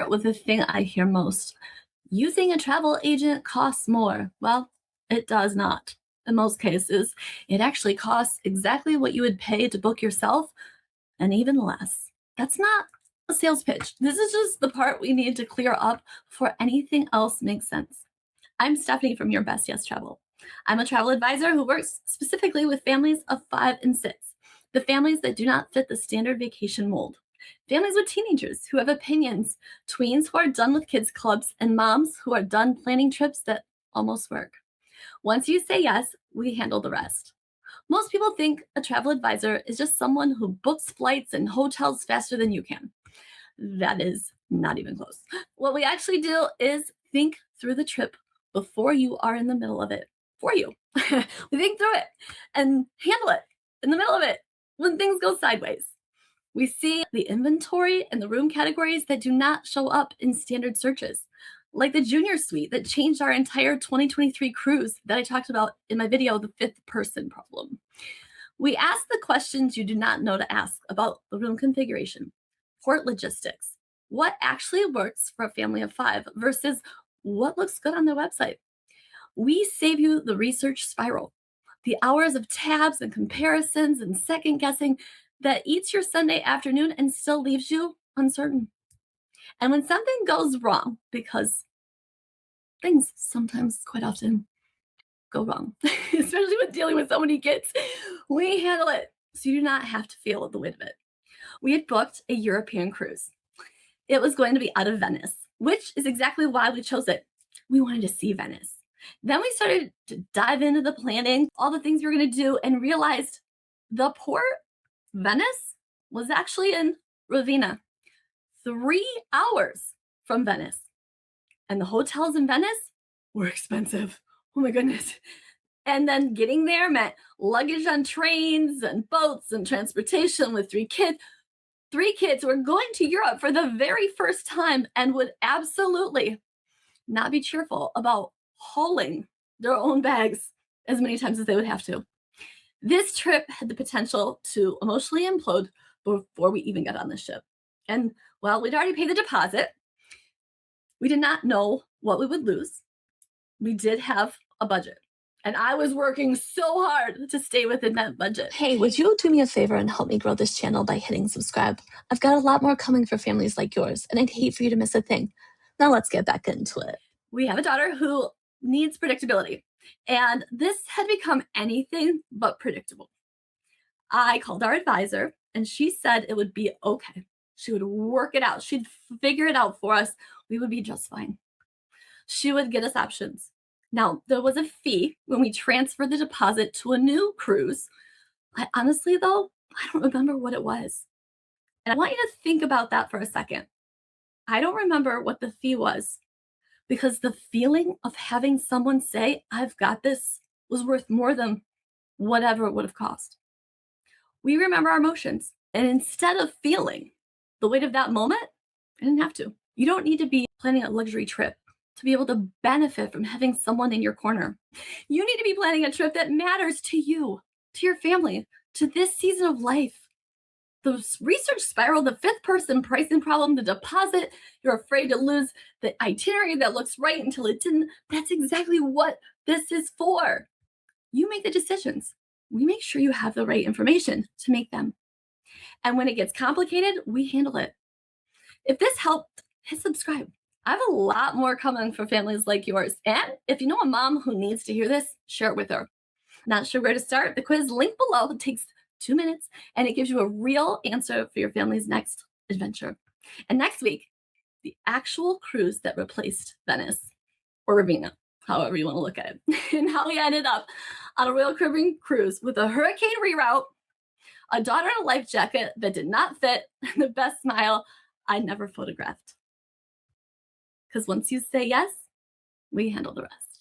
start with the thing I hear most. Using a travel agent costs more. Well, it does not. In most cases, it actually costs exactly what you would pay to book yourself and even less. That's not a sales pitch. This is just the part we need to clear up before anything else makes sense. I'm Stephanie from Your Best Yes Travel. I'm a travel advisor who works specifically with families of 5 and 6, the families that do not fit the standard vacation mold. Families with teenagers who have opinions, tweens who are done with kids clubs, and moms who are done planning trips that almost work. Once you say yes, we handle the rest. Most people think a travel advisor is just someone who books flights and hotels faster than you can. That is not even close. What we actually do is think through the trip before you are in the middle of it for you. We think through it and handle it in the middle of it when things go sideways. We see the inventory and the room categories that do not show up in standard searches, like the junior suite that changed our entire 2023 cruise that I talked about in my video, The Fifth Person Problem. We ask the questions you do not know to ask about the room configuration, port logistics, what actually works for a family of 5 versus what looks good on their website. We save you the research spiral, the hours of tabs and comparisons and second guessing that eats your Sunday afternoon and still leaves you uncertain. And when something goes wrong, because things sometimes quite often go wrong, especially with dealing with so many kids, we handle it so you do not have to feel the weight of it. We had booked a European cruise. It was going to be out of Venice, which is exactly why we chose it. We wanted to see Venice. Then we started to dive into the planning, all the things we were going to do, and realized the port, Venice, was actually in Ravenna, 3 hours from Venice. And the hotels in Venice were expensive. Oh my goodness. And then getting there meant luggage on trains and boats and transportation with 3 kids. 3 kids who were going to Europe for the very first time and would absolutely not be cheerful about hauling their own bags as many times as they would have to. This trip had the potential to emotionally implode before we even got on the ship. And well, we'd already paid the deposit. We did not know what we would lose. We did have a budget, and I was working so hard to stay within that budget. Hey, would you do me a favor and help me grow this channel by hitting subscribe? I've got a lot more coming for families like yours, and I'd hate for you to miss a thing. Now let's get back into it. We have a daughter who needs predictability, and this had become anything but predictable. I called our advisor, and she said it would be okay. She would work it out. She'd figure it out for us. We would be just fine. She would get us options. Now, there was a fee when we transferred the deposit to a new cruise. Honestly, though, I don't remember what it was. And I want you to think about that for a second. I don't remember what the fee was because the feeling of having someone say, I've got this, was worth more than whatever it would have cost. We remember our emotions. And instead of feeling the weight of that moment, I didn't have to. You don't need to be planning a luxury trip to be able to benefit from having someone in your corner. You need to be planning a trip that matters to you, to your family, to this season of life. The research spiral, the 5th person pricing problem, the deposit, you're afraid to lose the itinerary that looks right until it didn't. That's exactly what this is for. You make the decisions. We make sure you have the right information to make them. And when it gets complicated, we handle it. If this helped, hit subscribe. I have a lot more coming for families like yours. And if you know a mom who needs to hear this, share it with her. Not sure where to start? The quiz link below. It takes 2 minutes, and it gives you a real answer for your family's next adventure. And next week, the actual cruise that replaced Venice, or Ravenna, however you want to look at it, and how we ended up on a Royal Caribbean cruise with a hurricane reroute, a daughter in a life jacket that did not fit, and the best smile I never photographed. Because once you say yes, we handle the rest.